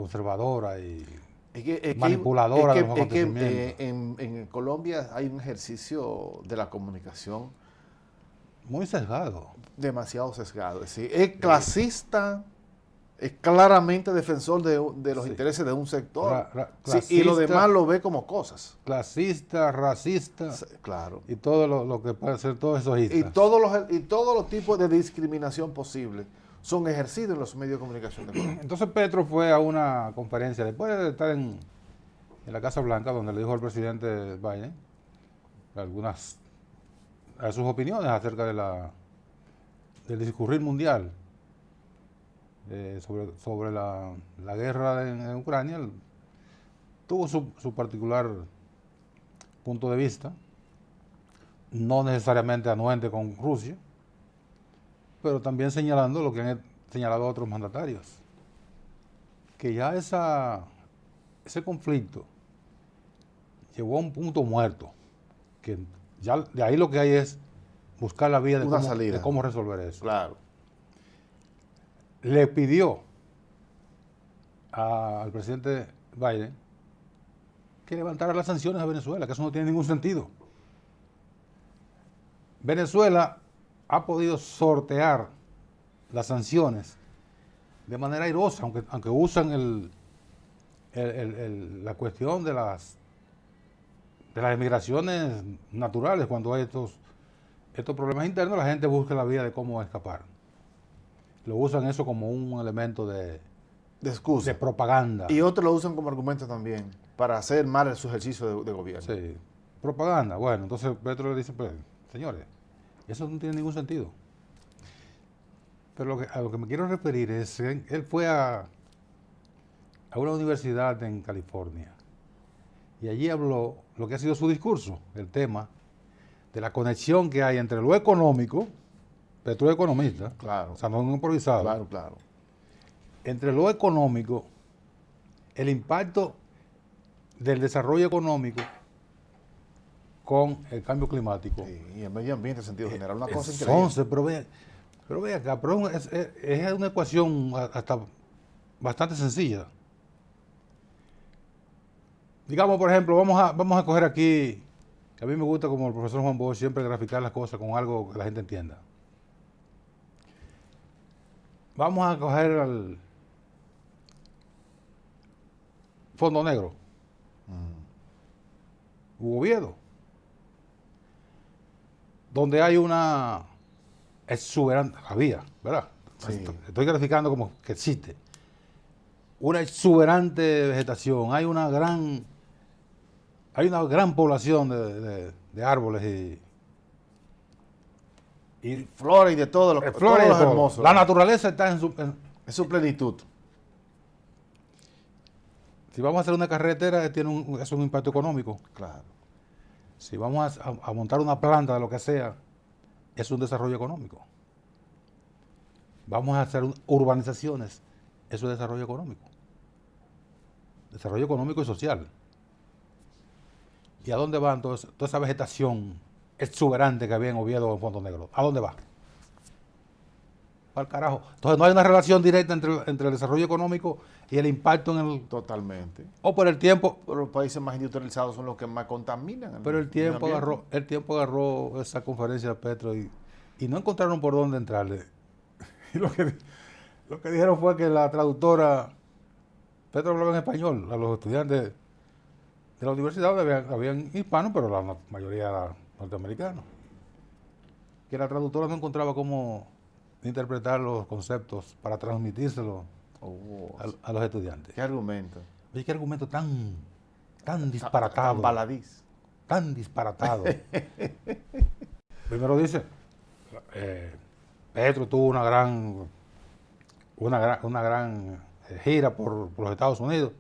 conservadora y Es manipuladora de los es que, acontecimientos. en Colombia hay un ejercicio de la comunicación Muy sesgado. demasiado sesgado. Es decir, es clasista, es claramente defensor de los Sí. intereses de un sector. Sí, y Clasista, lo demás lo ve como cosas. clasista, racista Sí, claro. y todo lo que puede ser todos esos Y istas. todos los tipos de discriminación posible son ejercidos en los medios de comunicación de Colombia. Entonces Petro fue a una conferencia después de estar en la Casa Blanca, donde le dijo al presidente Biden algunas a sus opiniones acerca del discurrir mundial sobre la guerra en Ucrania. Él tuvo su particular punto de vista, no necesariamente anuente con Rusia, pero también señalando lo que han señalado otros mandatarios, que ya ese conflicto llegó a un punto muerto, que ya de ahí lo que hay es buscar la vía Una salida. de cómo resolver eso. Claro. Le pidió al presidente Biden que levantara las sanciones a Venezuela, que eso no tiene ningún sentido. Venezuela ha podido sortear las sanciones de manera airosa, aunque usan la cuestión de las emigraciones naturales. Cuando hay estos problemas internos, la gente busca la vía de cómo escapar. Lo usan eso como un elemento De excusa. de propaganda. Y otros lo usan como argumento también para hacer mal su ejercicio de gobierno. Sí, propaganda. Bueno, entonces Petro le dice, pues, señores, eso no tiene ningún sentido. Pero a lo que me quiero referir es, él fue a una universidad en California y allí habló lo que ha sido su discurso, el tema de la conexión que hay entre lo económico, Petro es economista, Claro. o sea, no es un improvisado, Claro, claro. entre lo económico, el impacto del desarrollo económico con el cambio climático. Sí, y el medio ambiente en sentido general, una cosa increíble. Entonces, pero ve acá, pero es una ecuación hasta bastante sencilla. Digamos, por ejemplo, vamos a coger aquí, que a mí me gusta como el profesor Juan Bosch siempre graficar las cosas con algo que la gente entienda. Vamos a coger al Fondo Negro, Hugo Oviedo, donde hay una exuberante, había, ¿verdad? Sí. Estoy graficando como que existe. Una exuberante vegetación, hay una gran población de árboles y Flora y de todo lo flores y todo todo. hermoso. La naturaleza está Es su plenitud. si vamos a hacer una carretera, eso es un impacto económico. Claro. Si vamos a montar una planta de lo que sea, es un desarrollo económico. Vamos a hacer urbanizaciones, eso es desarrollo económico. Desarrollo económico y social. ¿Y a dónde va entonces toda esa vegetación exuberante que había en Oviedo en Fondo Negro? ¿A dónde va? Para el carajo. Entonces no hay una relación directa entre el desarrollo económico y el impacto en el... Totalmente. O por el tiempo... Pero los países más industrializados son los que más contaminan. Pero el tiempo agarró esa conferencia de Petro y no encontraron por dónde entrarle. Y lo que dijeron fue que la traductora, Petro hablaba en español, a los estudiantes de la universidad habían hispanos, pero la mayoría era norteamericanos. Que la traductora no encontraba cómo interpretar los conceptos para transmitírselos a los estudiantes. ¿Qué argumento? Oye, qué argumento tan disparatado. Tan baladís. Tan disparatado. Primero dice, Petro tuvo una gran gira por los Estados Unidos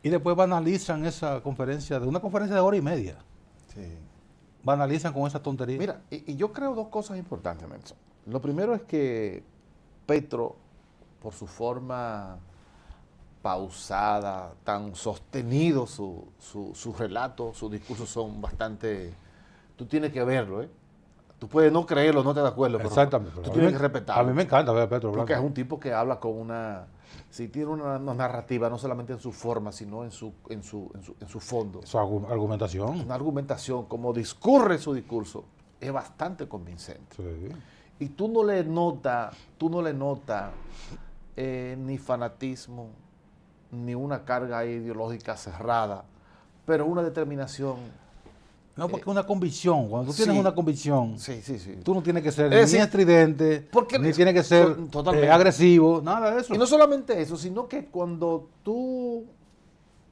y después banalizan esa conferencia, una conferencia de hora y media. Sí. Banalizan con esa tontería. Mira, y yo creo dos cosas importantes, Nelson. Lo primero es que Petro, por su forma pausada, tan sostenido su relato, sus discursos son bastante... Tú tienes que verlo, ¿eh? Tú puedes no creerlo, no te de acuerdo, pero Exactamente. tú tienes que respetarlo. A mí me encanta ver a Petro Porque es hablando. un tipo que habla con una... Sí, tiene una narrativa, no solamente en su forma, sino en su fondo. Su argumentación. Una argumentación, como discurre su discurso, es bastante convincente. Sí. Y tú no le notas ni fanatismo, ni una carga ideológica cerrada, pero una determinación. No, porque una convicción. Cuando tú tienes Sí. una convicción, Sí, sí, sí. tú no tienes que ser Es ni decir, estridente, porque- ni tienes que ser Totalmente. agresivo, nada de eso. Y no solamente eso, sino que cuando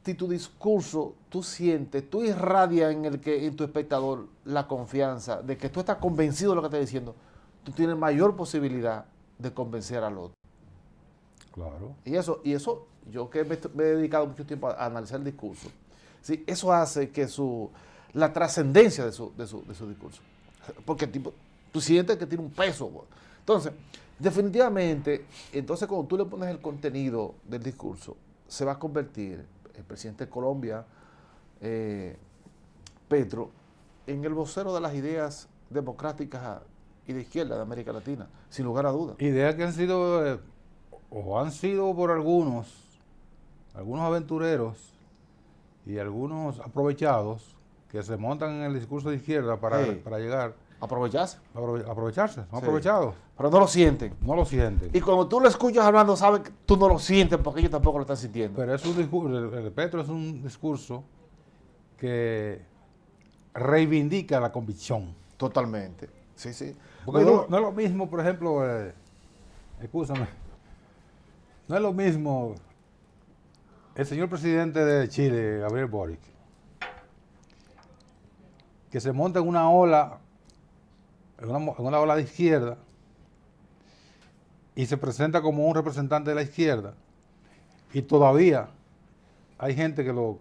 si tu discurso, tú irradias en tu espectador la confianza de que tú estás convencido de lo que estás diciendo, tú tienes mayor posibilidad de convencer al otro. Claro. Y eso yo que me he dedicado mucho tiempo a analizar el discurso, ¿sí? Eso hace que la trascendencia de su discurso. Porque tipo, tú sientes que tiene un peso. Güey. Entonces, definitivamente, cuando tú le pones el contenido del discurso, se va a convertir el presidente de Colombia, Petro, en el vocero de las ideas democráticas y de izquierda de América Latina, sin lugar a dudas. Ideas que han sido, o han sido por algunos aventureros y algunos aprovechados que se montan en el discurso de izquierda para, Sí. para llegar Aprovecharse. a aprovecharse. Son Sí. aprovechados. Pero no lo sienten. No lo sienten. Y cuando tú lo escuchas hablando, sabes que tú no lo sientes porque ellos tampoco lo están sintiendo. Pero es un discurso, el de Petro es un discurso que reivindica la convicción. Totalmente. Sí, sí. Porque Bueno, no es lo mismo, por ejemplo, escúchame, no es lo mismo el señor presidente de Chile, Gabriel Boric, que se monta en una ola, en una ola de izquierda, y se presenta como un representante de la izquierda, y todavía hay gente que lo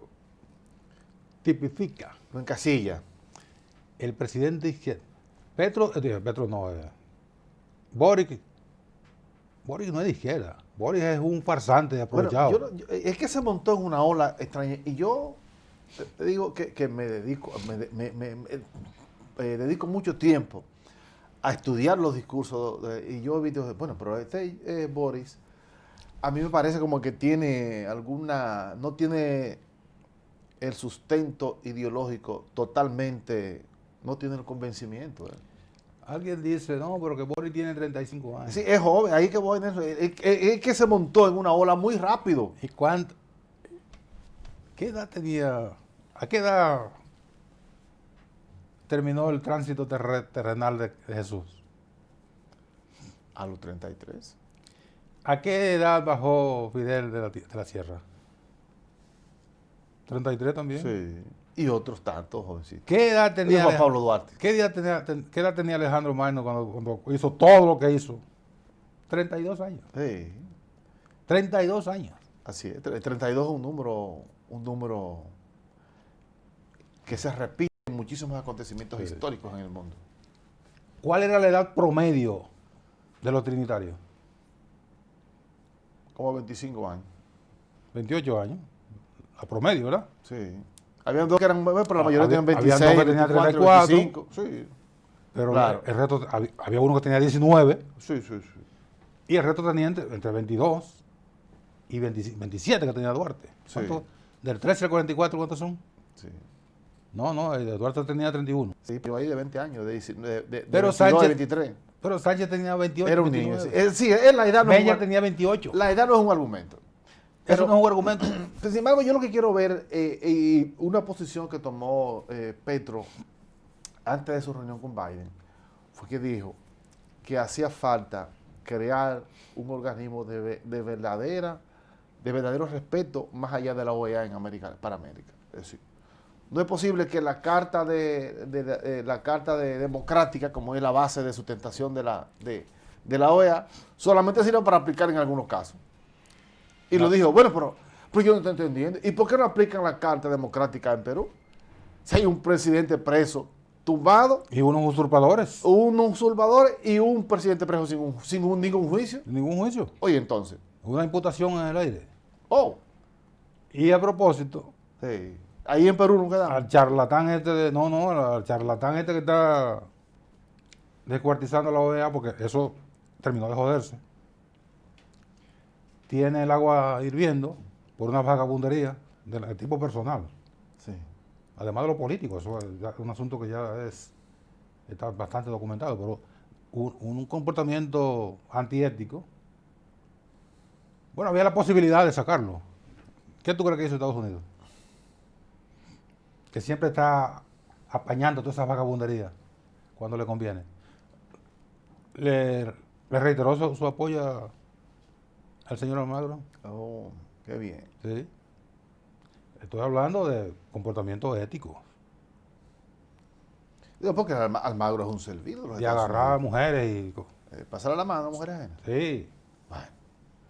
tipifica. lo encasilla. El presidente de izquierda. Petro no, Boric no es de izquierda. Boric es un farsante Bueno, aprovechado. es que se montó en una ola extraña. Y yo te digo que me dedico, dedico mucho tiempo a estudiar los discursos. Y yo he visto, bueno, pero Boris, a mí me parece como que no tiene el sustento ideológico totalmente, no tiene el convencimiento. Alguien dice, no, pero que Boric tiene 35 años. Sí, es joven, ahí que voy en eso. Es que se montó en una ola muy rápido. ¿Y cuánto? ¿Qué edad tenía? ¿A qué edad terminó el tránsito terrenal de Jesús? A los 33. ¿A qué edad bajó Fidel de la sierra? 33 también. Sí. Y otros tantos, jovencitos. ¿Qué edad tenía Juan Pablo Duarte. ¿Qué edad tenía Alejandro Magno cuando hizo todo lo que hizo? 32 años. Sí, 32 años. así es. 32 es un número que se repite en muchísimos acontecimientos Sí. históricos en el mundo. ¿Cuál era la edad promedio de los trinitarios? Como 25 años. 28 años. A promedio, ¿verdad? Sí. Habían dos que eran bebés, pero la mayoría tenían Habían 26, dos que tenían 24, 34. 25. Sí, Pero Claro. el resto, había uno que tenía 19 sí, sí. y el resto tenía entre 22 y 27 que tenía Duarte. Sí. ¿Cuánto? Del 13 al 44, ¿cuántos son? Sí, No, el de Duarte tenía 31. sí, pero ahí de 20 años, de Pero 22 Sánchez- a 23. Pero Sánchez tenía 28. Era un niño. 29. Sí, es la edad no es Bella un- tenía 28. La edad no es un argumento. Eso no es un argumento. Sin embargo, yo lo que quiero ver, y una posición que tomó Petro antes de su reunión con Biden, fue que dijo que hacía falta crear un organismo de verdadero respeto más allá de la OEA para América. Es decir, no es posible que la carta de democrática, como es la base de sustentación de la OEA, solamente sirva para aplicar en algunos casos. Y lo dijo, bueno, pero yo no estoy entendiendo. ¿Y por qué no aplican la Carta Democrática en Perú? Si hay un presidente preso, tumbado, Y unos usurpadores. un usurpador y un presidente preso sin ningún juicio. Ningún juicio. Oye, entonces, Una imputación en el aire. oh, Y a propósito, sí, ahí en Perú no quedamos. al charlatán este al charlatán este que está descuartizando la OEA porque eso terminó de joderse. Tiene el agua hirviendo por una vagabundería del tipo personal. Sí. Además de lo político, eso es un asunto que ya está bastante documentado, pero un comportamiento antiético. Bueno, había la posibilidad de sacarlo. ¿Qué tú crees que hizo Estados Unidos? Que siempre está apañando todas esas vagabunderías cuando le conviene. Le reiteró su apoyo al señor Almagro. Oh, qué bien. Sí. Estoy hablando de comportamiento ético. Digo, porque Almagro es un servido de los De Estados agarrar a Unidos. mujeres y... Pasarle la mano a mujeres ajenas. Sí, Bueno.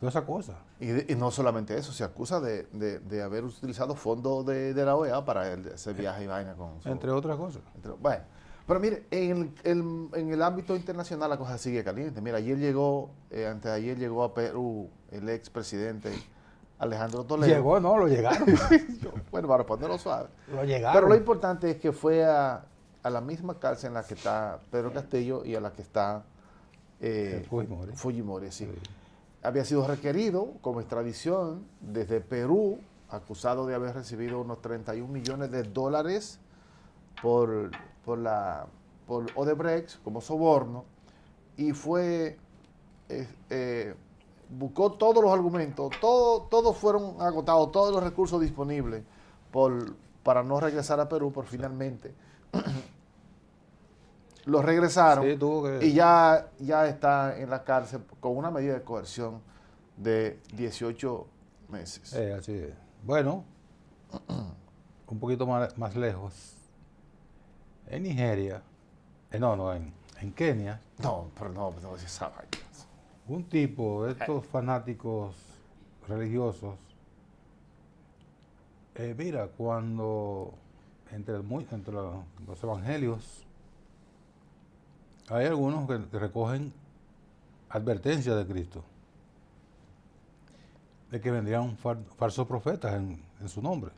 toda esa cosa. Y no solamente eso, se acusa de haber utilizado fondos de la OEA para ese viaje y vaina con su... Entre otras cosas. Bueno, pero mire, en el ámbito internacional la cosa sigue caliente. Mira, antes de ayer llegó a Perú el expresidente Alejandro Toledo. Llegó, no, lo llegaron. Bueno, para ponerlo suave. Lo llegaron. Pero lo importante es que fue a la misma cárcel en la que está Pedro Castillo y a la que está Fujimori. Fujimori, sí. Sí. Había sido requerido como extradición desde Perú, acusado de haber recibido unos 31 millones de dólares por Odebrecht como soborno, y buscó todos los argumentos, todos fueron agotados, todos los recursos disponibles para no regresar a Perú, pero finalmente los regresaron, Sí, tuvo que... y ya está en la cárcel con una medida de coerción de 18 meses. así es. Bueno, un poquito más lejos. En Nigeria, en Kenia, No, pero no esa vaina. un tipo de estos fanáticos religiosos, mira, cuando entre los evangelios hay algunos que recogen advertencias de Cristo, de que vendrían falsos profetas en su nombre.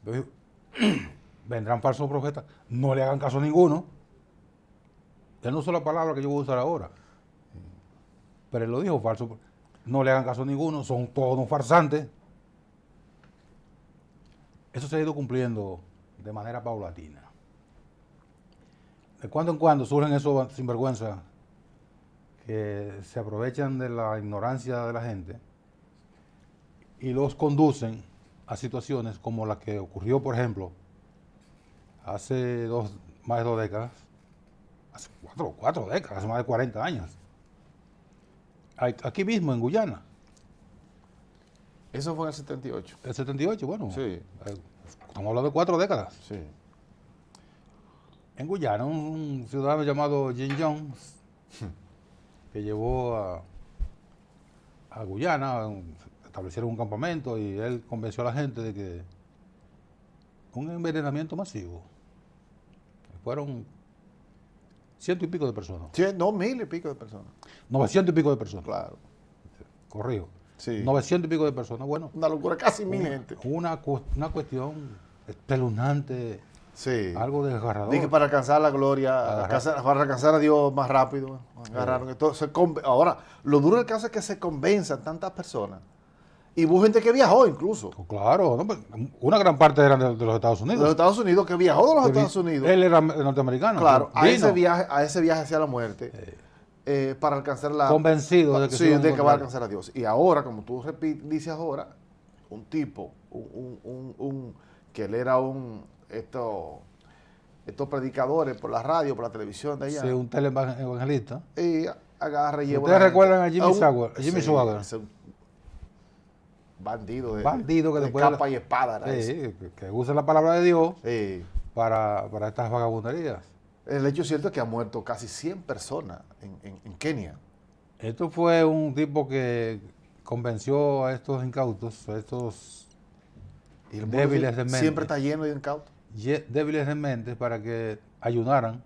Entonces, vendrán falsos profetas, no le hagan caso a ninguno. Él no usó la palabra que yo voy a usar ahora, pero él lo dijo, falso. No le hagan caso a ninguno, son todos unos farsantes. Eso se ha ido cumpliendo de manera paulatina. De cuando en cuando surgen esos sinvergüenzas que se aprovechan de la ignorancia de la gente y los conducen a situaciones como la que ocurrió, por ejemplo, hace más de 2 décadas, hace cuatro décadas, hace más de 40 años, aquí mismo en Guyana. Eso fue en el 78. El 78, bueno, Sí. Estamos hablando de 4 décadas. Sí. En Guyana, un ciudadano llamado Jim Jones, que llevó a Guyana, establecieron un campamento y él convenció a la gente de que un envenenamiento masivo. Fueron 100 y pico de personas. Sí, no, 1000 y pico de personas. 900 y pico de personas. Claro. Corrijo. Sí. 900 y pico de personas. Bueno, Una locura, casi 1000 gente. una cuestión espeluznante, Sí. algo desgarrador. Dije para alcanzar la gloria, para alcanzar a Dios más rápido. Agarraron esto. Ahora, lo duro del caso es que se convenzan tantas personas. Y hubo gente que viajó incluso. Claro, ¿no? Pues, una gran parte eran de los Estados De Unidos. los Estados Unidos, que viajó de los Estados Unidos. Él era norteamericano. Claro, a vino ese viaje hacia la muerte, para alcanzar la... convencido de que se sí, iban a de que va a encontrar. alcanzar a Dios. Y ahora, como tú dices ahora, un tipo, que él era estos predicadores por la radio, por la televisión de allá, Sí, un televangelista. y agarra y lleva... ¿Ustedes una recuerdan gente a Jimmy Swaggart? sí, Jimmy Swaggart. ese bandido Bandido que de después capa y espada. Era ese. Sí, que usa la palabra de Dios Sí. para estas vagabunderías. El hecho cierto es que ha muerto casi 100 personas en Kenia. Esto fue un tipo que convenció a estos incautos, a estos Y el mundo débiles de mente. siempre está lleno de incautos. débiles de mente para que ayunaran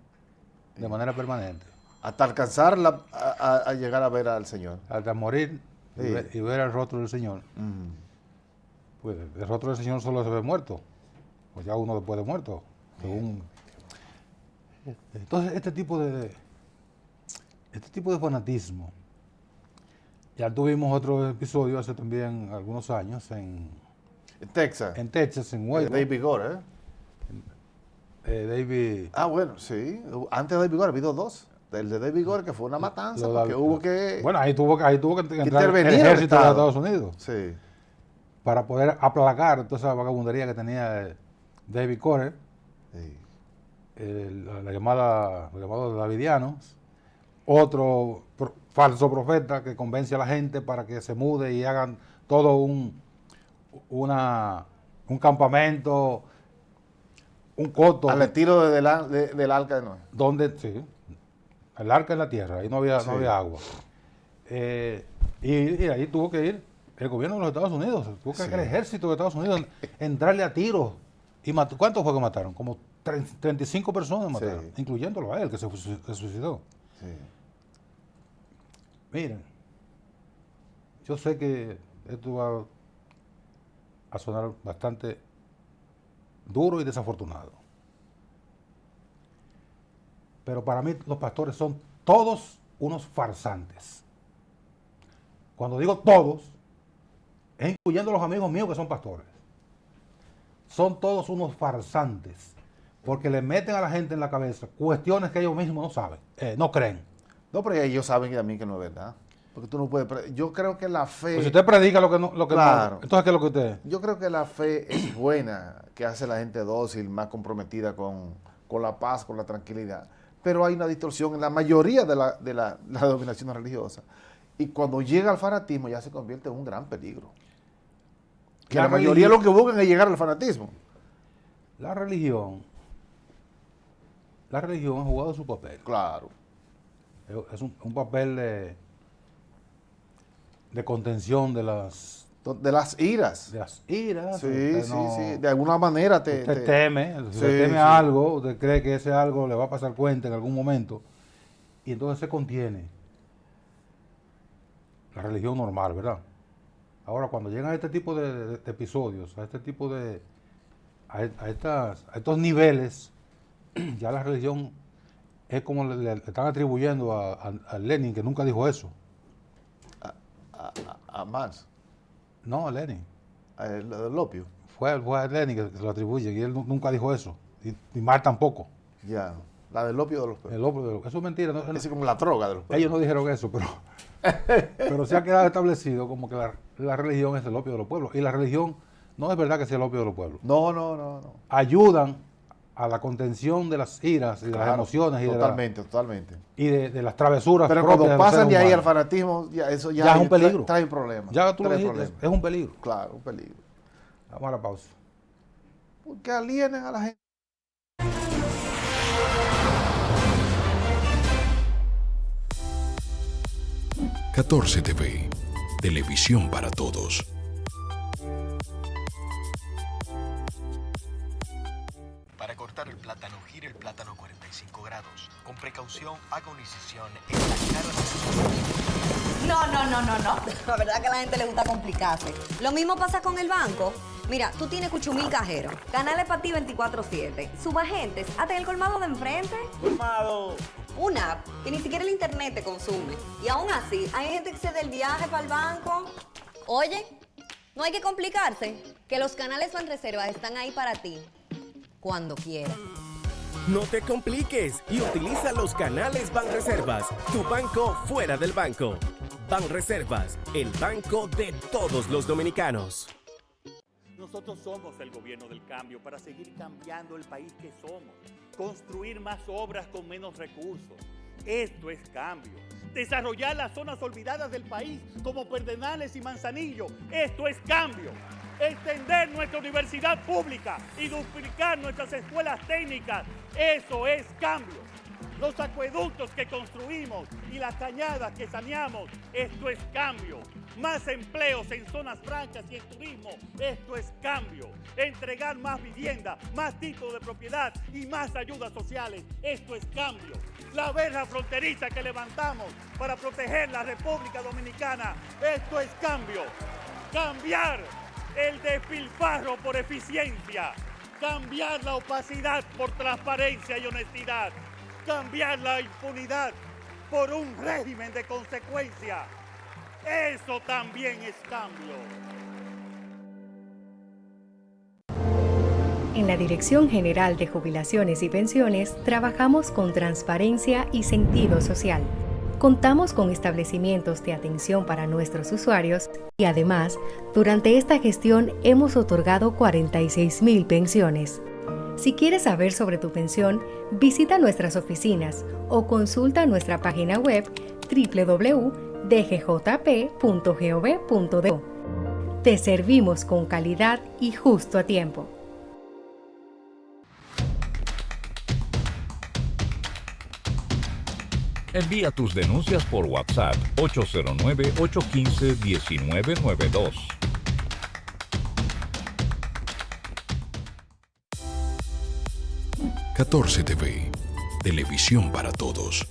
de manera permanente. Hasta alcanzar a llegar a ver al Señor. Hasta morir Sí. y ver el rostro del Señor. Pues el rostro del Señor solo se ve muerto. Pues ya uno después de muerto. Según... Entonces, este tipo de fanatismo, ya tuvimos otro episodio hace también algunos años en Texas. Texas, en Waco. David Gore, David, Ah, bueno, sí. Antes de David Gore ha habido dos. El de David Gore, que fue una matanza, lo- porque hubo que... Bueno, ahí tuvo que entrar el intervenir el ejército de Estado. Estados Unidos Sí, para poder aplacar toda esa vagabundería que tenía David Gore, sí. los llamados davidianos, otro falso profeta que convence a la gente para que se mude y hagan todo un campamento, un coto, Al estilo del arca de Noé. donde, sí, el arca en la tierra, ahí no había agua. Y ahí tuvo que ir el gobierno de los Estados Unidos, tuvo que ir el ejército de Estados Unidos, entrarle a tiros. Y ¿cuántos fue que mataron? Como 35 personas mataron, incluyéndolo a él, que se suicidó. Sí. Miren, yo sé que esto va a sonar bastante duro y desafortunado. Pero para mí los pastores son todos unos farsantes. Cuando digo todos, es incluyendo los amigos míos que son pastores. Son todos unos farsantes, porque le meten a la gente en la cabeza cuestiones que ellos mismos no saben, no creen. No, pero ellos saben también que no es verdad. Porque tú no puedes... Yo creo que la fe... Pues si usted predica lo que no, Claro. entonces ¿qué es lo que usted? Yo creo que la fe es buena, que hace a la gente dócil, más comprometida con la paz, con la tranquilidad. Pero hay una distorsión en la mayoría de las denominaciones religiosas. Y cuando llega al fanatismo ya se convierte en un gran peligro. Que la mayoría lo que buscan es llegar al fanatismo. La religión ha jugado su papel. Claro. Es un papel de contención de las iras. Sí, Sí, sí. De alguna manera usted teme, Sí, usted teme sí. a algo, usted cree que ese algo le va a pasar cuenta en algún momento, y entonces se contiene. La religión normal, ¿verdad? Ahora, cuando llegan a este tipo de episodios, a este tipo a estos niveles, ya la religión es como le están atribuyendo a Lenin, que nunca dijo eso. A Marx, No, a Lenin. el opio. Fue a Lenin que se lo atribuye, y él nunca dijo eso. Y Marx tampoco. Ya. La del opio de los pueblos. El opio eso es mentira. No, Es como la droga de los pueblos. ellos no dijeron eso, pero se ha quedado establecido como que la religión es el opio de los pueblos. Y la religión no es verdad que sea el opio de los pueblos. No. Ayudan a la contención de las iras y de las Claro, emociones totalmente. y de las travesuras. Pero propias cuando del pasan ser de ahí humano. al fanatismo, eso Ya es un peligro. Trae problemas. Ya tú lo trae dijiste, problemas. es un peligro. Claro, un peligro. Vamos a la pausa. Porque alienan a la gente. Catorce TV, televisión para todos. Para cortar el plátano, gire el plátano 45 grados. Con precaución, haga una incisión en la cara de... No. La verdad que a la gente le gusta complicarse. Lo mismo pasa con el banco. Mira, tú tienes Cuchumil cajeros, canales para ti 24/7, subagentes, hasta en el colmado de enfrente. Colmado. Una app que ni siquiera el internet te consume. Y aún así, hay gente que se da el viaje para el banco. Oye, no hay que complicarse, que los canales Banreservas están ahí para ti, cuando quieras. No te compliques y utiliza los canales Banreservas, tu banco fuera del banco. Banreservas, el banco de todos los dominicanos. Nosotros somos el gobierno del cambio para seguir cambiando el país que somos. Construir más obras con menos recursos. Esto es cambio. Desarrollar las zonas olvidadas del país como Pedernales y Manzanillo. Esto es cambio. Extender nuestra universidad pública y duplicar nuestras escuelas técnicas. Eso es cambio. Los acueductos que construimos y las cañadas que saneamos. Esto es cambio. Más empleos en zonas francas y en turismo. Esto es cambio. Entregar más vivienda, más títulos de propiedad y más ayudas sociales. Esto es cambio. La verja fronteriza que levantamos para proteger la República Dominicana. Esto es cambio. Cambiar el despilfarro por eficiencia. Cambiar la opacidad por transparencia y honestidad. cambiar la impunidad por un régimen de consecuencia. Eso también es cambio. En la Dirección General de Jubilaciones y Pensiones trabajamos con transparencia y sentido social. Contamos con establecimientos de atención para nuestros usuarios y además, durante esta gestión hemos otorgado 46,000 pensiones. Si quieres saber sobre tu pensión, visita nuestras oficinas o consulta nuestra página web www.dgjp.gov.do. Te servimos con calidad y justo a tiempo. Envía tus denuncias por WhatsApp 809-815-1992. TV, televisión para todos.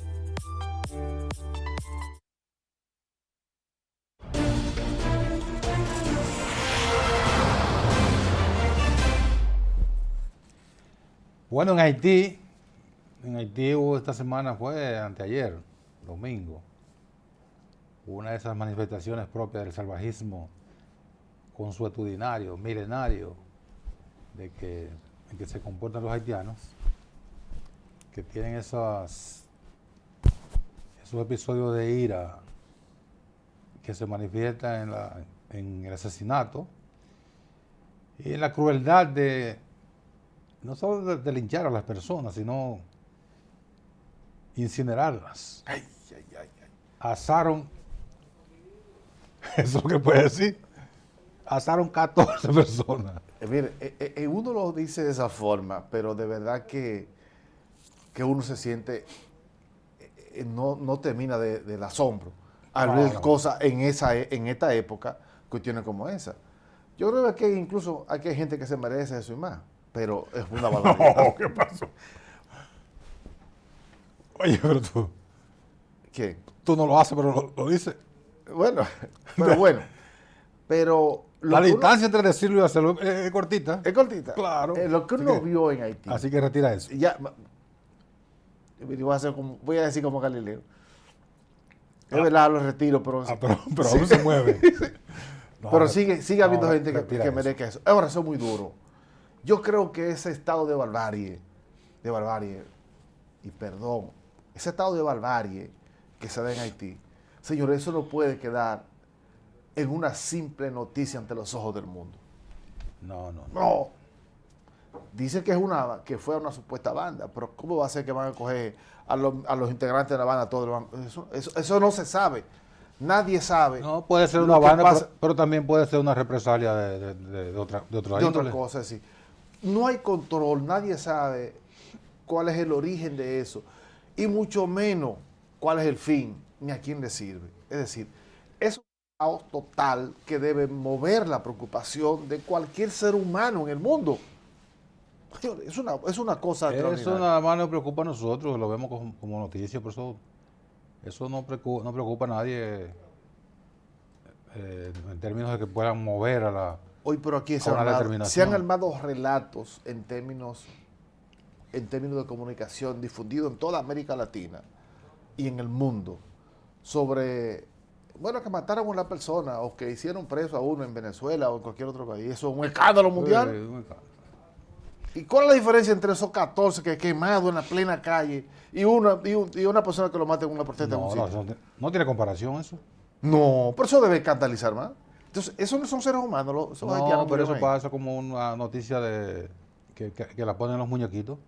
Bueno, en Haití hubo esta semana, fue anteayer, domingo, una de esas manifestaciones propias del salvajismo consuetudinario, milenario, en que se comportan los haitianos, que tienen esos episodios de ira que se manifiestan en el asesinato y en la crueldad no solo de linchar a las personas, sino incinerarlas. Asaron, eso es lo que puede decir, asaron 14 personas. Mire, uno lo dice de esa forma, pero de verdad que uno se siente, no termina del asombro al ver cosas en esta época, cuestiones como esa. Yo creo que incluso aquí hay gente que se merece eso y más, pero es una barbaridad. No, ¿qué pasó? Oye, pero ¿Qué? tú no lo haces, pero lo dices. Bueno, pero bueno. Pero la distancia entre decirlo y hacerlo es cortita. Es cortita. Claro. Lo que uno vio en Haití. Así que retira eso. Ya, voy a decir como Galileo. Es verdad, lo retiro, pero aún se mueve. No, pero sigue habiendo gente que merezca eso. Ahora, eso es muy duro. Yo creo que ese estado de barbarie, y perdón, ese estado de barbarie que se da en Haití, señores, eso no puede quedar en una simple noticia ante los ojos del mundo. No. Dice que fue una supuesta banda, pero ¿cómo va a ser que van a coger a los integrantes de la banda todos? Eso no se sabe. Nadie sabe. No, puede ser una banda, pero también puede ser una represalia de otra cosa, sí. No hay control, nadie sabe cuál es el origen de eso, y mucho menos cuál es el fin, ni a quién le sirve. Es decir, es un caos total que debe mover la preocupación de cualquier ser humano en el mundo. Es una cosa extraordinaria. Eso nada más nos preocupa a nosotros, lo vemos como noticia, por eso no preocupa a nadie en términos de que puedan mover a la Hoy, pero aquí se han armado relatos en términos de comunicación difundidos en toda América Latina y en el mundo sobre, que mataron a una persona o que hicieron preso a uno en Venezuela o en cualquier otro país. Eso es un escándalo mundial. ¿Y cuál es la diferencia entre esos 14 que quemados en la plena calle y una persona que lo mata en una protesta en un sitio? No tiene comparación eso. No, pero eso debe escandalizar más. Entonces, esos no son seres humanos. No, pero eso pasa como una noticia que la ponen los muñequitos.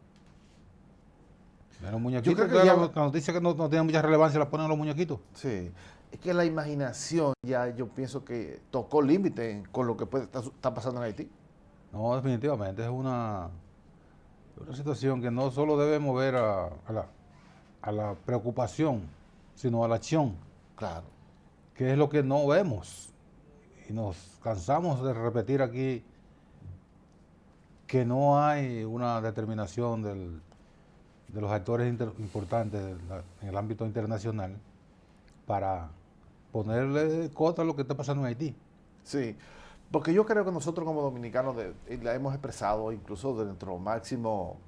Los muñequitos, la noticia que no tiene mucha relevancia la ponen los muñequitos. Sí, es que la imaginación ya yo pienso que tocó límite con lo que está pasando en Haití. No, definitivamente es una situación que no solo debe mover a la preocupación, sino a la acción. Claro. Que es lo que no vemos. Y nos cansamos de repetir aquí que no hay una determinación de los actores importantes en el ámbito internacional para ponerle cota a lo que está pasando en Haití. Sí, porque yo creo que nosotros como dominicanos la hemos expresado incluso de nuestro máximo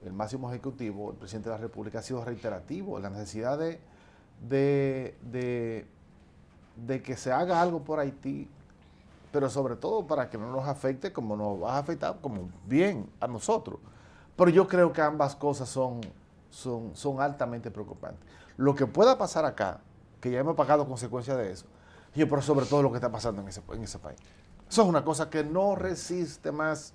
el máximo ejecutivo, el presidente de la República, ha sido reiterativo en la necesidad de que se haga algo por Haití, pero sobre todo para que no nos afecte como nos va a afectar como bien a nosotros. Pero yo creo que ambas cosas son altamente preocupantes. Lo que pueda pasar acá, que ya hemos pagado consecuencias de eso, pero sobre todo lo que está pasando en ese país. Eso es una cosa que no resiste más.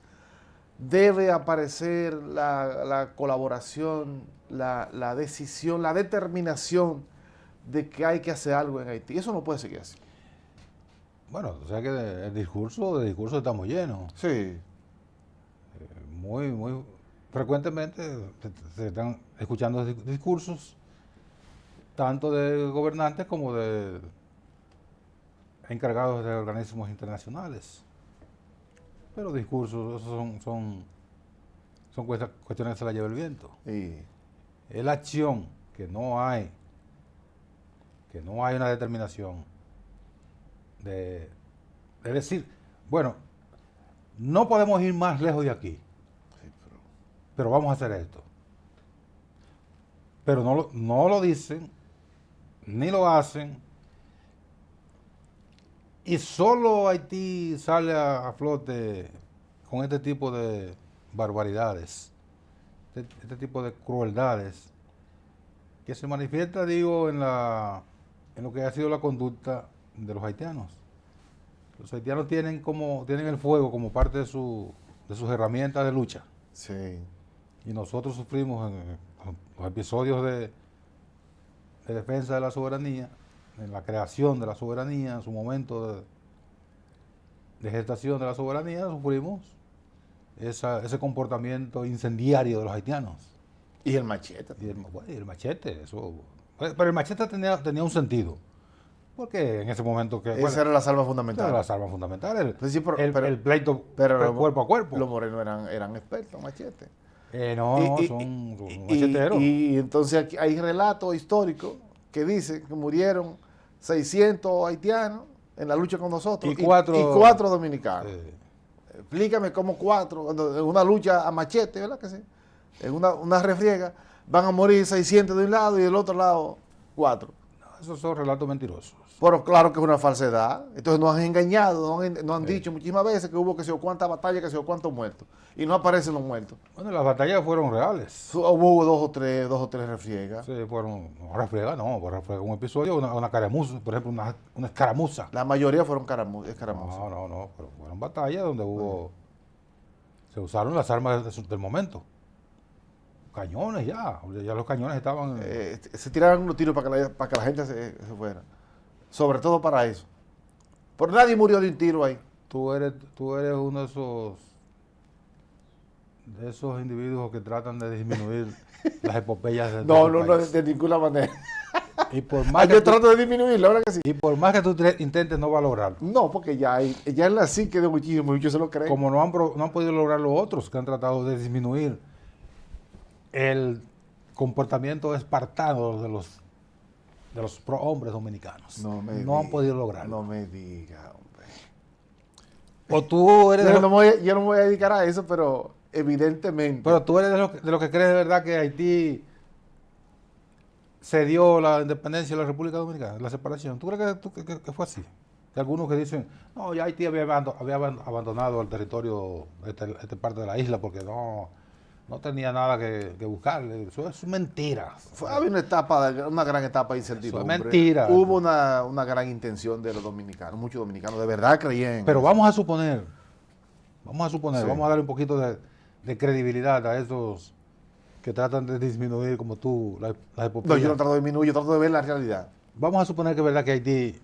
Debe aparecer la colaboración, la decisión, la determinación de que hay que hacer algo en Haití. Eso no puede seguir así. Bueno, o sea que el discurso estamos llenos. Sí. Muy frecuentemente se están escuchando discursos tanto de gobernantes como de encargados de organismos internacionales. Pero discursos, esos son cuestiones que se las lleva el viento. Sí. Es la acción que no hay una determinación de decir, bueno, no podemos ir más lejos de aquí, pero vamos a hacer esto. Pero no lo dicen, ni lo hacen, y solo Haití sale a flote con este tipo de barbaridades, este tipo de crueldades, que se manifiesta, digo, en lo que ha sido la conducta de los haitianos. Los haitianos tienen el fuego como parte de sus herramientas de lucha. Sí. Y nosotros sufrimos en los episodios de defensa de la soberanía, en la creación de la soberanía, en su momento de gestación de la soberanía, sufrimos ese comportamiento incendiario de los haitianos. Y el machete. Y el machete, eso. Pero el machete tenía un sentido. Porque en ese momento esa era las armas fundamentales. Era las armas fundamentales. Pues sí, el pleito cuerpo a cuerpo. Los morenos eran expertos en machete. Son macheteros. Y entonces aquí hay relatos históricos que dicen que murieron 600 haitianos en la lucha con nosotros y cuatro dominicanos. Explícame cómo 4, en una lucha a machete, ¿verdad que sí? En una refriega, van a morir 600 de un lado y del otro lado 4. No, esos son relatos mentirosos. Pero claro que es una falsedad. Entonces nos han engañado, nos han dicho muchísimas veces que hubo que sé yo cuántas batallas, que sé yo cuántos muertos. Y no aparecen los muertos. Bueno, las batallas fueron reales. Hubo dos o tres refriegas. Sí, fueron refriegas, fue un episodio, una caramuza, por ejemplo, una escaramuza. La mayoría fueron escaramuzas. No, pero fueron batallas donde se usaron las armas del momento. Cañones ya los cañones estaban... se tiraban unos tiros para que la gente se fuera. Sobre todo para eso. Por nadie murió de un tiro ahí. Tú eres uno de esos individuos que tratan de disminuir las epopeyas de No, de ninguna manera. Y por más yo trato de disminuirlo, ahora que sí. Y por más que tú intentes, no va a lograrlo. No, porque ya en la psique de muchos se lo creen. Como no han podido lograr los otros que han tratado de disminuir el comportamiento espartano de los prohombres dominicanos. No han podido lograrlo. No me diga, hombre. O tú eres... Yo no me voy a dedicar a eso, pero evidentemente... Pero tú eres de los que crees de verdad que Haití se dio la independencia de la República Dominicana, la separación. ¿Tú crees que fue así? Hay algunos que dicen, no, ya Haití había abandonado el territorio, esta parte de la isla, porque no tenía nada que buscar. Eso es mentira. Había una gran etapa de incertidumbre. Eso es mentira. Hubo una gran intención de los dominicanos, muchos dominicanos de verdad creían. Pero vamos a suponer, sí. Vamos a darle un poquito de credibilidad a esos que tratan de disminuir como tú la epopeya. No, yo no trato de disminuir, yo trato de ver la realidad. Vamos a suponer que es verdad que Haití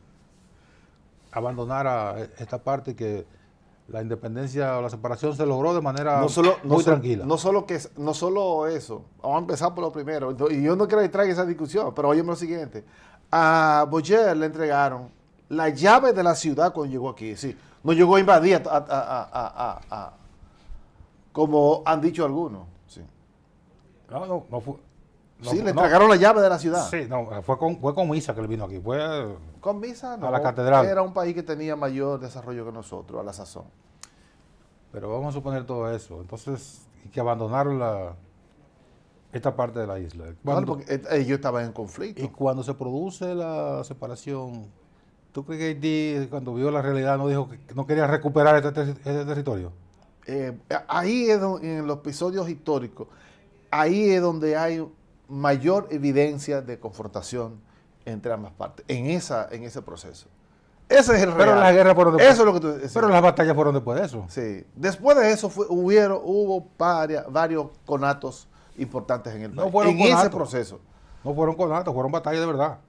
abandonara esta parte y que la independencia o la separación se logró de manera muy tranquila. No solo eso, vamos a empezar por lo primero. Y yo no quiero que traiga esa discusión, pero óyeme lo siguiente. A Boyer le entregaron la llave de la ciudad cuando llegó aquí. Sí, no llegó a invadir como han dicho algunos. Sí. No fue. Le entregaron la llave de la ciudad. Sí, fue con Misa que él vino aquí. Fue con Misa, no. A la catedral. Era un país que tenía mayor desarrollo que nosotros a la sazón. Pero vamos a suponer todo eso. Entonces, que abandonaron esta parte de la isla. Bueno, Cuando- porque ellos estaban en conflicto. y cuando se produce la separación, ¿tú crees que Haití, cuando vio la realidad, no dijo que no quería recuperar este territorio? Ahí es en los episodios históricos, ahí es donde hay mayor evidencia de confrontación entre ambas partes, en ese proceso. Ese es el real. Pero las guerras fueron después. Eso es lo que tú decías. Pero las batallas fueron después de eso. Sí. Después de eso hubo varios conatos importantes en el No país. fueron en ese conatos. proceso. No fueron conatos, fueron batallas de verdad.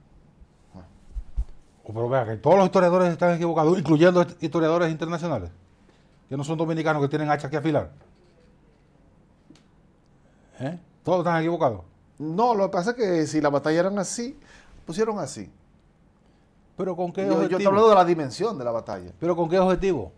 Pero vea que todos los historiadores están equivocados, incluyendo historiadores internacionales, que no son dominicanos, que tienen hachas que afilar. Todos están equivocados. No, lo que pasa es que si la batalla eran así, pusieron así. ¿Pero con qué Yo objetivo? estoy hablando de la dimensión de la batalla. ¿Pero con qué objetivo?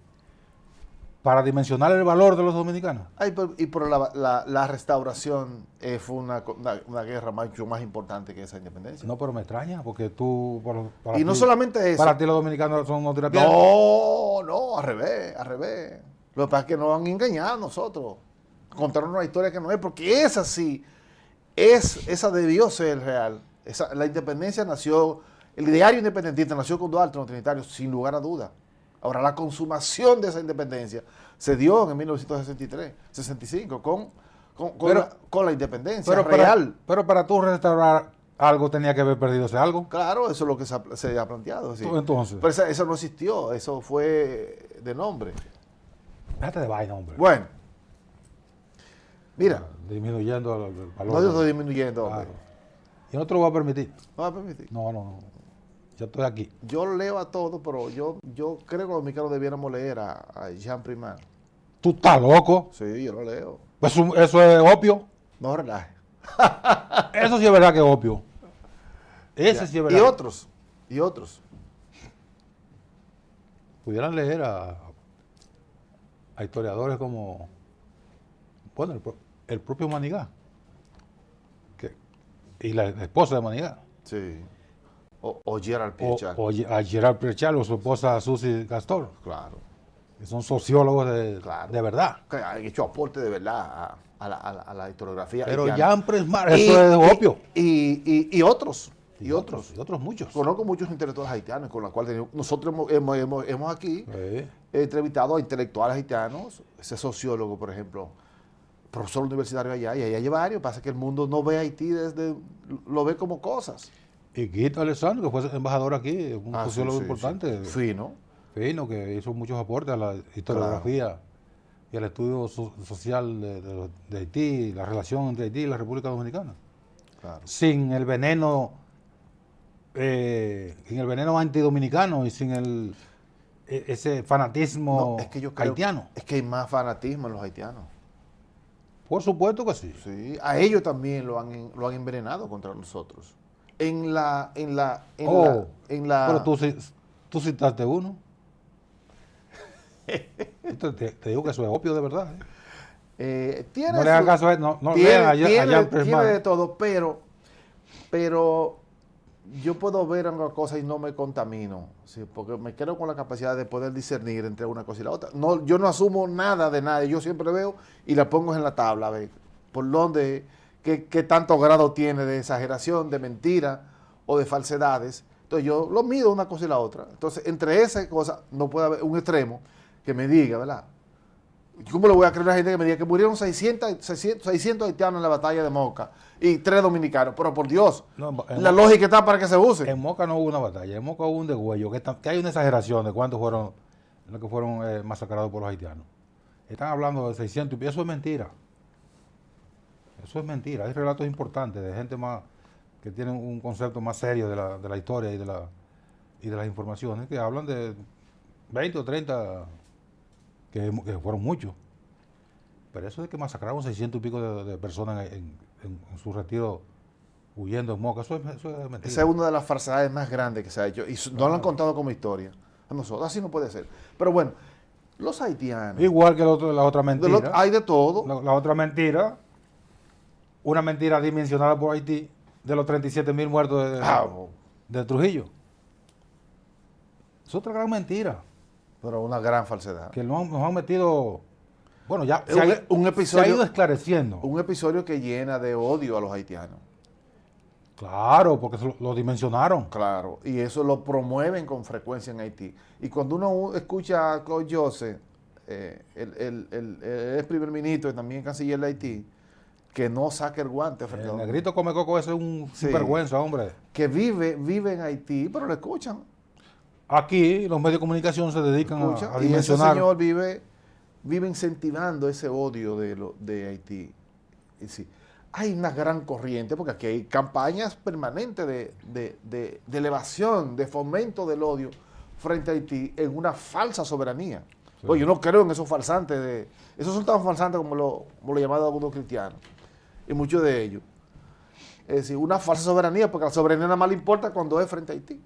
Para dimensionar el valor de los dominicanos. Ay, pero la restauración fue una guerra mucho más importante que esa independencia. No, pero me extraña, porque tú... para Y no ti- solamente eso. Para ti los dominicanos son unos tirapiedras. No, al revés. Lo que pasa es que nos han engañado a nosotros. Contaron una historia que no es, porque esa sí, esa debió ser real. La independencia nació, el ideario independentista nació con Duarte, los trinitarios, sin lugar a duda. Ahora, la consumación de esa independencia se dio en 1965 con la independencia real. Pero para tú restaurar algo tenía que haber perdido ese algo. Claro, eso es lo que se ha planteado. Sí. Entonces. Pero eso no existió, eso fue de nombre. Déjate de vaina, hombre. Bueno, mira, Disminuyendo el valor. no yo estoy disminuyendo, hombre. Claro. Yo no te lo voy a permitir. No me va a permitir. No. Yo estoy aquí. Yo leo a todo, pero yo creo que los mexicanos debiéramos leer a Jean Primand. ¿Tú estás loco? Sí, yo lo leo. Pues eso es opio. No relaje. Eso sí es verdad que es opio. Ese sí es verdad. Y otros. Pudieran leer a historiadores como, bueno, el propio Manigá. Y la esposa de Manigá. Sí. O Gerald Piechal. O a Gerard Piechal o su esposa Susi Castor. Claro. Que son sociólogos Claro. de verdad. Que han hecho aporte de verdad a la historiografía. Pero haitiana. Jean Presmar, eso es opio. Y otros. Y otros muchos. Conozco muchos intelectuales haitianos con los cuales nosotros hemos aquí Sí. entrevistado a intelectuales haitianos, ese sociólogo, por ejemplo, profesor universitario allá, y allá hay varios. Pasa que el mundo no ve a Haití lo ve como cosas. Y Guito Alessandro, que fue embajador aquí, un Ah, sociólogo sí, importante. Fino. Fino, que hizo muchos aportes a la historiografía y al estudio social de Haití, la relación entre Haití y la República Dominicana. Claro. Sin el veneno antidominicano y sin ese fanatismo No, es que yo creo haitiano. Es que hay más fanatismo en los haitianos. Por supuesto que sí. Sí, a ellos también lo han envenenado contra nosotros. Pero tú citaste uno. Te digo que eso es opio de verdad. Tiene No le hagan caso a él, no lean a Jean tiene Presmar. de todo, pero yo puedo ver una cosa y no me contamino, ¿sí? Porque me quedo con la capacidad de poder discernir entre una cosa y la otra. No, yo no asumo nada de nadie, yo siempre veo y la pongo en la tabla, a ver por dónde, qué tanto grado tiene de exageración, de mentira o de falsedades. Entonces yo lo mido una cosa y la otra. Entonces entre esas cosas no puede haber un extremo que me diga, ¿verdad? ¿Cómo le voy a creer a la gente que me diga que murieron 600 haitianos en la batalla de Moca y 3 dominicanos? Pero por Dios, la lógica está para que se use. En Moca no hubo una batalla, en Moca hubo un degüello, que hay una exageración de cuántos fueron los que fueron masacrados por los haitianos. Están hablando de 600 y eso es mentira. Eso es mentira. Hay relatos importantes de gente más que tienen un concepto más serio de la historia y de las informaciones, que hablan de 20 o 30 que fueron muchos. Pero eso de que masacraron 600 y pico de personas en su retiro huyendo en Moca, eso es mentira. Esa es una de las falsedades más grandes que se ha hecho y no lo han contado como historia. A nosotros así no puede ser. Pero bueno, los haitianos. Igual que la otra mentira. Hay de todo. La otra mentira, una mentira dimensionada por Haití, de los 37,000 muertos de Trujillo. Es otra gran mentira. Pero una gran falsedad. Que nos han metido Bueno, ya Es se ha, un se ha episodio, ido esclareciendo. un episodio que llena de odio a los haitianos. Claro, porque lo dimensionaron. Claro, y eso lo promueven con frecuencia en Haití. Y cuando uno escucha a Claude Joseph, el ex primer ministro y también canciller de Haití, que no saque el guante frente a El los- negrito come coco ese es un Sí. sinvergüenza, hombre. que vive en Haití, pero lo escuchan. Aquí los medios de comunicación se dedican escuchan, a y ese dimensionar. señor vive incentivando ese odio de Haití. Y sí, hay una gran corriente, porque aquí hay campañas permanentes de elevación, de fomento del odio frente a Haití en una falsa soberanía. Sí. Pues yo no creo en esos falsantes, esos son tan falsantes como lo llamados algunos cristianos, y muchos de ellos. Es decir, una falsa soberanía, porque la soberanía nada más le importa cuando es frente a Haití.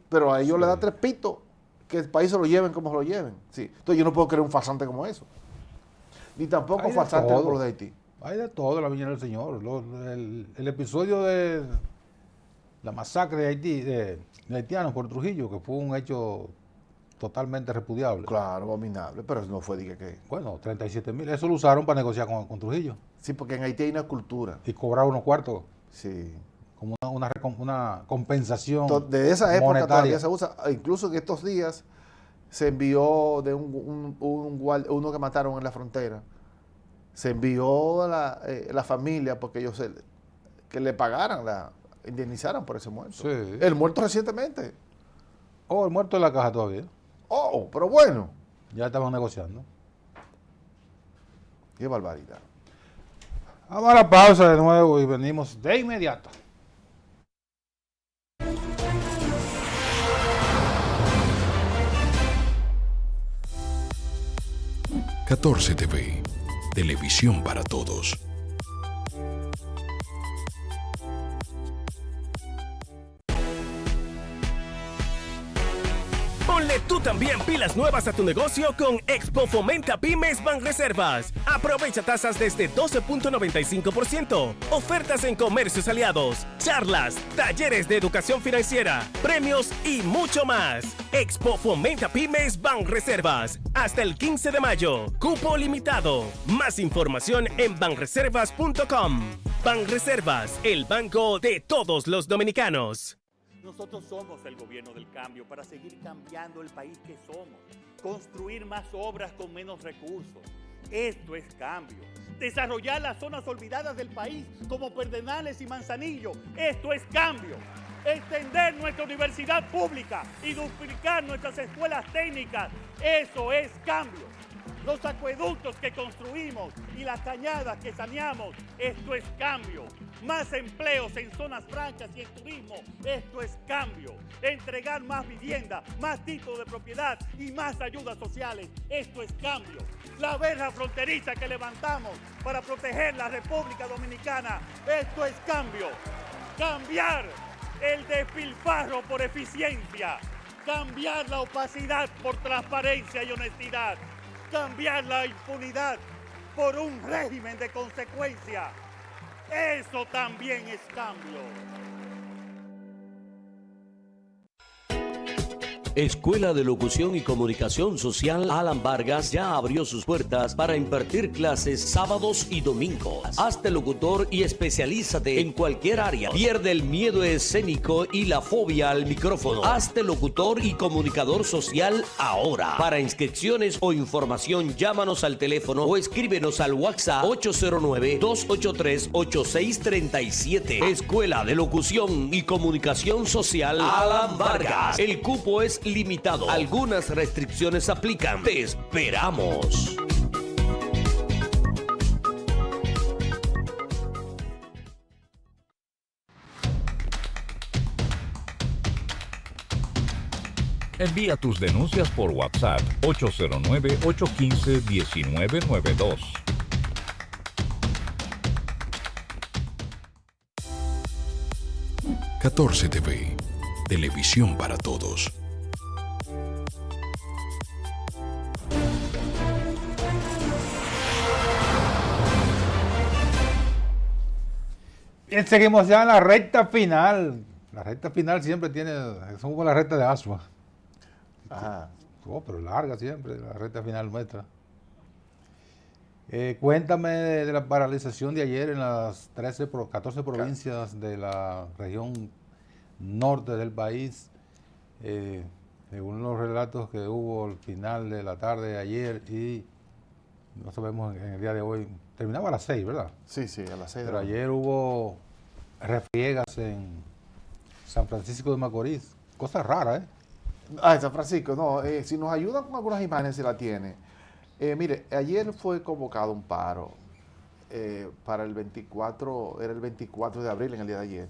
Pero a ellos Sí. les da tres pitos que el país se lo lleven como se lo lleven. Sí. Entonces yo no puedo creer un farsante como eso. Ni tampoco Hay de farsantes todo. como los de Haití. Hay de todo en la Viña del Señor. El episodio de la masacre de Haití, de haitianos por Trujillo, que fue un hecho totalmente repudiable. Claro, abominable, pero no fue dije que... Bueno, 37,000. Eso lo usaron para negociar con Trujillo Sí, porque en Haití hay una cultura. y cobrar unos cuartos Sí. como una compensación De esa época monetaria. todavía se usa. Incluso en estos días se envió de uno que mataron en la frontera. Se envió a la familia porque ellos que le pagaran, indemnizaran por ese muerto. Sí. El muerto recientemente. Oh, el muerto en la caja todavía. Oh, pero bueno. Ya estaban negociando. Qué barbaridad. Vamos a la pausa de nuevo y venimos de inmediato. Catorce TV, televisión para todos. Ponle tú también pilas nuevas a tu negocio con Expo Fomenta Pymes Banreservas. Aprovecha tasas desde 12.95%, ofertas en comercios aliados, charlas, talleres de educación financiera, premios y mucho más. Expo Fomenta Pymes Banreservas. Hasta el 15 de mayo. Cupo limitado. Más información en banreservas.com. Banreservas, el banco de todos los dominicanos. Nosotros somos el gobierno del cambio para seguir cambiando el país que somos. Construir más obras con menos recursos. Esto es cambio. Desarrollar las zonas olvidadas del país como Pedernales y Manzanillo. Esto es cambio. Extender nuestra universidad pública y duplicar nuestras escuelas técnicas. Eso es cambio. Los acueductos que construimos y las cañadas que saneamos. Esto es cambio. Más empleos en zonas francas y en turismo. Esto es cambio. Entregar más vivienda, más títulos de propiedad y más ayudas sociales. Esto es cambio. La verja fronteriza que levantamos para proteger la República Dominicana. Esto es cambio. Cambiar el despilfarro por eficiencia. Cambiar la opacidad por transparencia y honestidad. Cambiar la impunidad por un régimen de consecuencia. Eso también es cambio. Escuela de Locución y Comunicación Social Alan Vargas ya abrió sus puertas para impartir clases sábados y domingos. Hazte locutor y especialízate en cualquier área. Pierde el miedo escénico y la fobia al micrófono. Hazte locutor y comunicador social ahora. Para inscripciones o información, llámanos al teléfono o escríbenos al WhatsApp 809-283-8637. Escuela de Locución y Comunicación Social Alan Vargas. El cupo es limitado. Algunas restricciones aplican. Te esperamos. Envía tus denuncias por WhatsApp 809-815-1992. Catorce TV, televisión para todos. Bien, seguimos ya en la recta final. La recta final siempre tiene, son como la recta de asma. Ajá. Oh, pero larga siempre, la recta final nuestra. Cuéntame de la paralización de ayer en las 14 provincias de la región norte del país. Según los relatos que hubo al final de la tarde de ayer y no sabemos en el día de hoy, terminaba a las 6, ¿verdad? Sí, a las 6 de Pero la mañana. ayer hubo refriegas en San Francisco de Macorís, cosa rara, ¿eh? San Francisco, no, si nos ayudan con algunas imágenes, si la tiene. Mire, ayer fue convocado un paro para el 24, era el 24 de abril en el día de ayer,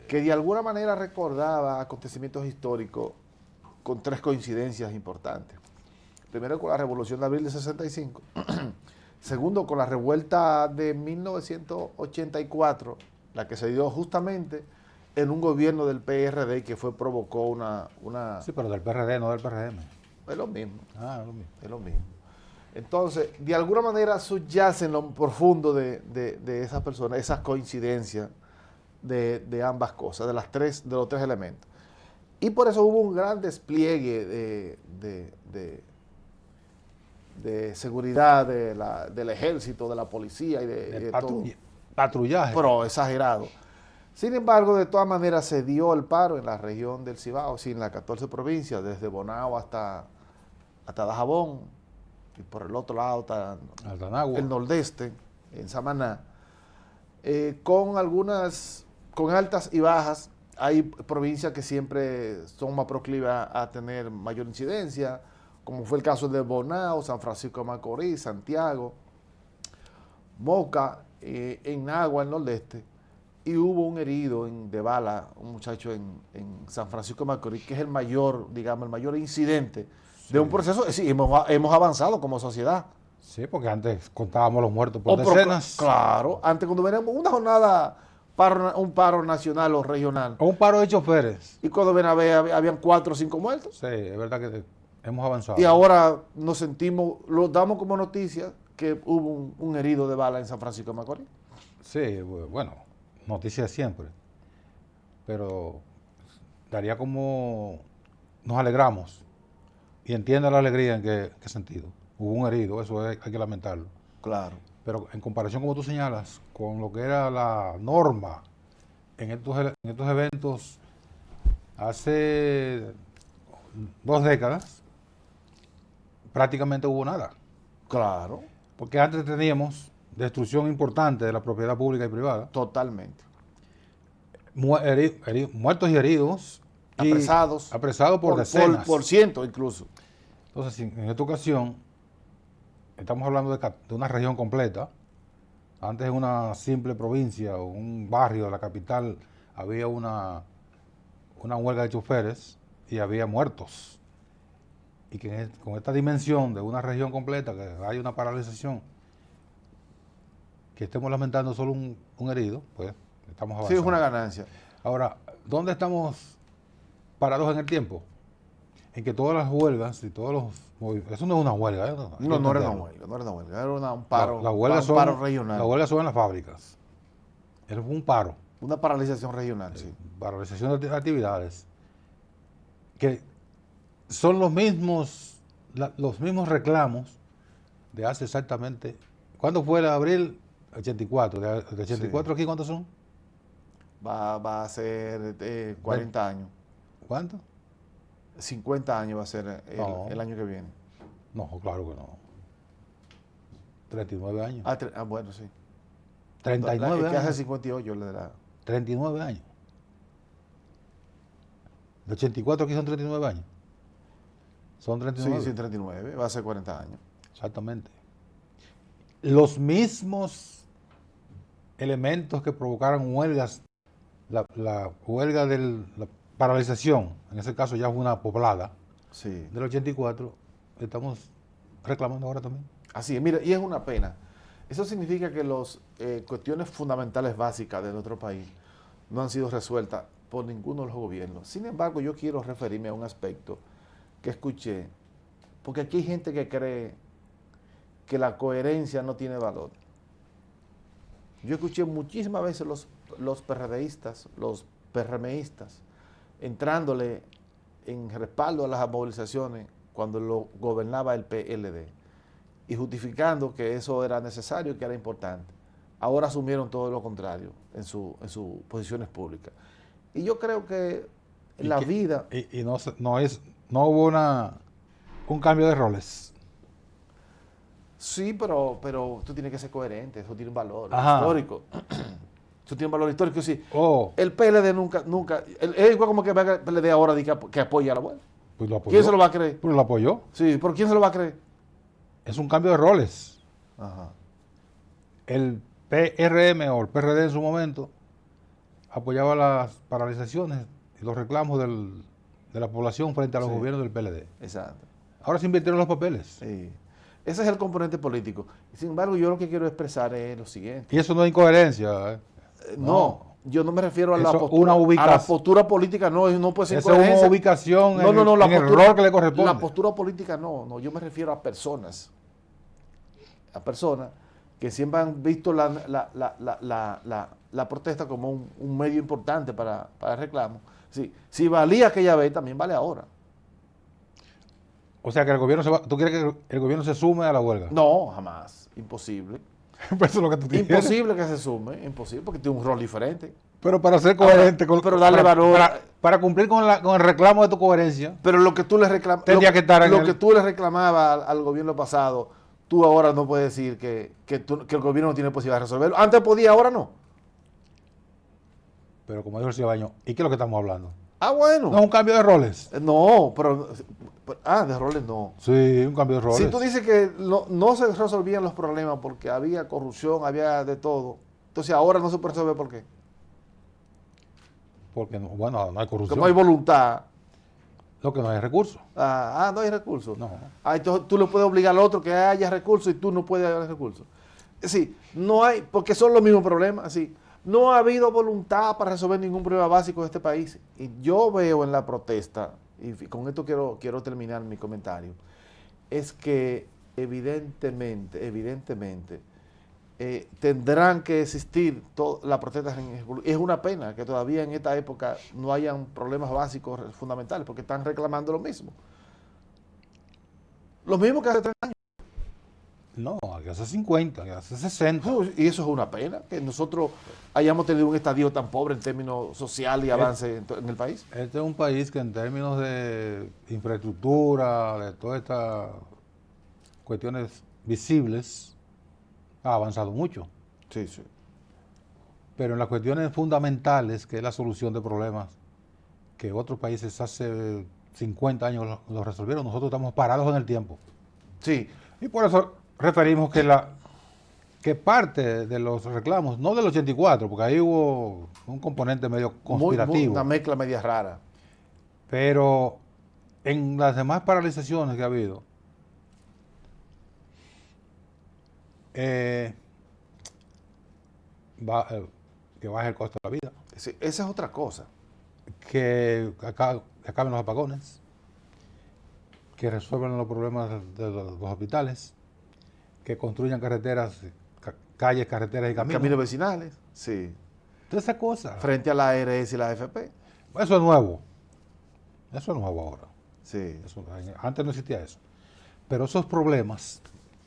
que de alguna manera recordaba acontecimientos históricos con 3 coincidencias importantes. Primero, con la Revolución de Abril de 65. Segundo, con la revuelta de 1984, la que se dio justamente en un gobierno del PRD que provocó una... Sí, pero del PRD, no del PRM. Es lo mismo. Ah, es lo mismo. Es lo mismo. Entonces, de alguna manera subyace en lo profundo de esas personas, esas coincidencias de ambas cosas, de los 3 elementos. Y por eso hubo un gran despliegue de seguridad del ejército, de la policía y de todo. Patrullaje. Pero exagerado. Sin embargo, de todas maneras se dio el paro en la región del Cibao, sí, en las 14 provincias, desde Bonao hasta Dajabón, y por el otro lado hasta el nordeste, en Samaná, con altas y bajas. Hay provincias que siempre son más proclives a tener mayor incidencia, como fue el caso de Bonao, San Francisco de Macorís, Santiago, Moca, en Nagua, el nordeste, y hubo un herido de bala, un muchacho en San Francisco de Macorís, que es el mayor incidente de un proceso. Sí, hemos avanzado como sociedad. Sí, porque antes contábamos los muertos por decenas. Claro, antes cuando veníamos una jornada, un paro nacional o regional. O un paro de choferes. Y cuando ven a ver, habían 4 o 5 muertos. Sí, es verdad que hemos avanzado. Y ahora nos sentimos, lo damos como noticia que hubo un herido de bala en San Francisco de Macorís. Sí, bueno, noticias siempre. Pero daría como nos alegramos. Y entiende la alegría en qué sentido. Hubo un herido, eso hay que lamentarlo. Claro. Pero en comparación, como tú señalas, con lo que era la norma en estos eventos hace 2 décadas, prácticamente hubo nada. Claro. Porque antes teníamos destrucción importante de la propiedad pública y privada. Totalmente. Muertos y heridos. Apresados. Apresados por decenas. Por ciento incluso. Entonces, en esta ocasión, estamos hablando de una región completa. Antes en una simple provincia o un barrio de la capital había una huelga de choferes y había muertos. Y que con esta dimensión de una región completa, que hay una paralización, que estemos lamentando solo un herido, pues estamos avanzando. Sí, es una ganancia. Ahora, ¿dónde estamos parados en el tiempo? En que todas las huelgas y todos los movimientos... Eso no es una huelga, ¿eh? No era una huelga, era un paro, un paro regional. Las huelgas son en las fábricas. Era un paro. Una paralización regional, sí. Paralización de actividades. Que son los mismos reclamos de hace exactamente... ¿Cuándo fue el abril? 84. ¿De 84 aquí cuántos son? Va a ser 40 años. ¿Cuánto? 50 años va a ser el año que viene. No, claro que no. 39 años. Bueno, sí. 39 años. Que hace 58 la de la... 39 años. De 84 aquí son 39 años. Son 39. Sí, 39. Va a ser 40 años. Exactamente. Los mismos elementos que provocaron huelgas, la huelga de la paralización, en ese caso ya fue una poblada, sí, del 84, estamos reclamando ahora también. Así es, mira, y es una pena. Eso significa que las cuestiones fundamentales básicas de nuestro país no han sido resueltas por ninguno de los gobiernos. Sin embargo, yo quiero referirme a un aspecto que escuché, porque aquí hay gente que cree que la coherencia no tiene valor. Yo escuché muchísimas veces los PRDistas, los PRMistas, entrándole en respaldo a las movilizaciones cuando lo gobernaba el PLD. y justificando que eso era necesario y que era importante. Ahora asumieron todo lo contrario en sus posiciones públicas. Y yo creo que en la vida... Y no hubo un cambio de roles. Sí, pero tú tienes que ser coherente, eso tiene un valor histórico. Eso tiene un valor histórico, sí. El PLD nunca, es igual como que va el PLD ahora que apoya a la abuela. Pues lo apoyó. ¿Quién se lo va a creer? Pues lo apoyó. Sí, ¿por quién se lo va a creer? Es un cambio de roles. Ajá. El PRM o el PRD en su momento apoyaba las paralizaciones y los reclamos de la población frente a los gobiernos del PLD. Exacto. Ahora se invirtieron los papeles. Sí. Ese es el componente político. Sin embargo, yo lo que quiero expresar es lo siguiente. Y eso no es incoherencia. No, yo no me refiero a la postura política, no puede ser incoherencia. Eso es una ubicación en el rol que le corresponde. La postura política no, yo me refiero a personas. A personas que siempre han visto la protesta como un medio importante para el reclamo. Sí, si valía aquella vez, también vale ahora. O sea que ¿tú quieres que el gobierno se sume a la huelga? No, jamás. Imposible. Pues eso es lo que tú quieres. Imposible que se sume, imposible, porque tiene un rol diferente. Pero para ser coherente, pero darle valor. Para cumplir con el reclamo de tu coherencia. Pero lo que tú le reclamas, que tú le reclamabas al gobierno pasado, tú ahora no puedes decir que el gobierno no tiene posibilidad de resolverlo. Antes podía, ahora no. Pero como dijo el Cibaño, ¿y qué es lo que estamos hablando? Bueno. No es un cambio de roles. No, pero de roles no. Sí, un cambio de roles. Si tú dices que no se resolvían los problemas porque había corrupción, había de todo, entonces ahora no se puede resolver, ¿por qué? Porque, no hay corrupción. Porque no hay voluntad. Lo que no hay recursos. No hay recursos. No. Entonces tú le puedes obligar al otro que haya recursos y tú no puedes haber recursos. Sí, no hay, porque son los mismos problemas, sí. No ha habido voluntad para resolver ningún problema básico de este país. Y yo veo en la protesta, y con esto quiero terminar mi comentario, es que evidentemente, tendrán que existir las protestas. Es una pena que todavía en esta época no hayan problemas básicos fundamentales, porque están reclamando lo mismo. Lo mismo que hace 3 años. No, que hace 50, que hace 60. Y eso es una pena, que nosotros hayamos tenido un estadio tan pobre en términos social y avance en el país. Este es un país que en términos de infraestructura, de todas estas cuestiones visibles, ha avanzado mucho. Sí, sí. Pero en las cuestiones fundamentales, que es la solución de problemas que otros países hace 50 años lo resolvieron, nosotros estamos parados en el tiempo. Sí. Y por eso referimos que parte de los reclamos, no del 84, porque ahí hubo un componente medio conspirativo. Una mezcla media rara. Pero en las demás paralizaciones que ha habido, que baje el costo de la vida. Sí, esa es otra cosa. Que acaben los apagones, que resuelvan los problemas de los hospitales, que construyan carreteras, calles, carreteras y caminos. Caminos vecinales, sí. Todas esas cosas. Frente a la ARS y la AFP. Eso es nuevo. Eso es nuevo ahora. Sí. Antes no existía eso. Pero esos problemas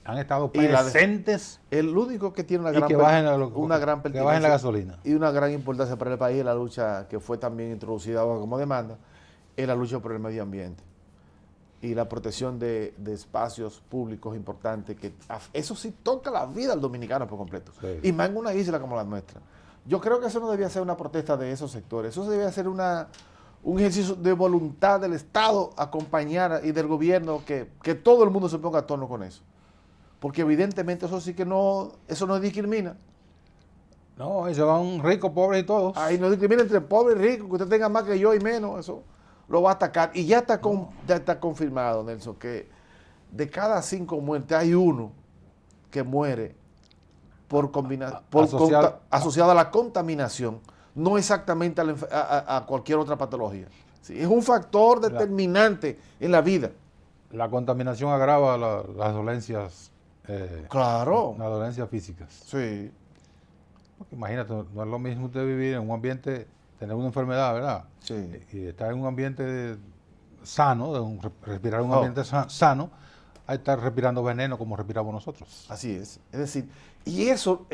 han estado presentes. El único que tiene que bajen la gasolina. Y una gran importancia para el país, la lucha que fue también introducida como demanda, es la lucha por el medio ambiente y la protección de espacios públicos importantes, que eso sí toca la vida del dominicano por completo. Sí. Y más en una isla como la nuestra. Yo creo que eso no debía ser una protesta de esos sectores, eso debía ser un ejercicio de voluntad del Estado acompañar y del gobierno, que todo el mundo se ponga a tono con eso. Porque evidentemente eso sí que eso no discrimina. No, ahí se van ricos, pobres y todos. Ahí no discrimina entre pobres y ricos, que usted tenga más que yo y menos, eso lo va a atacar. Y ya está confirmado, Nelson, que de cada 5 muertes hay uno que muere asociado a la contaminación, no exactamente a cualquier otra patología. Sí, es un factor determinante en la vida. La contaminación agrava las dolencias. Claro. Las dolencias físicas. Sí. Porque imagínate, no es lo mismo usted vivir en un ambiente, tener una enfermedad, ¿verdad? Sí. Y estar en un ambiente sano, respirar un ambiente sano, a estar respirando veneno como respiramos nosotros. Así es. Es decir, y eso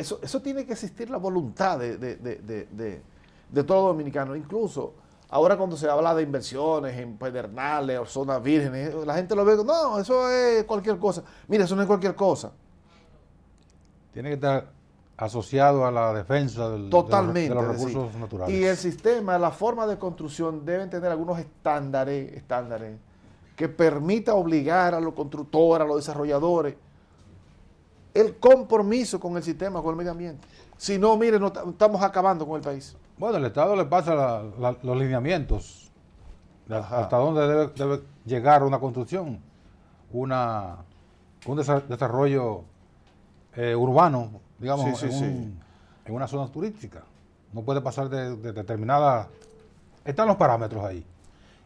tiene que existir la voluntad de todo dominicano. Incluso ahora cuando se habla de inversiones en pedernales o zonas vírgenes, la gente lo ve, no, eso es cualquier cosa. Mira, eso no es cualquier cosa. Tiene que estar asociado a la defensa Totalmente, de los es decir, recursos naturales. Y el sistema, la forma de construcción deben tener algunos estándares que permita obligar a los constructores, a los desarrolladores, el compromiso con el sistema, con el medio ambiente. Si no, mire, estamos acabando con el país. Bueno, el Estado le pasa los lineamientos de hasta dónde debe llegar una construcción, un desarrollo urbano, digamos, en una zona turística. No puede pasar de determinada... Están los parámetros ahí.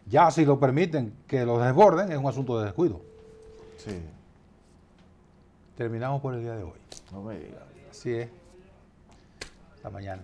Ya si lo permiten que lo desborden, es un asunto de descuido. Sí. Terminamos por el día de hoy. No me digas. Así es. Hasta mañana.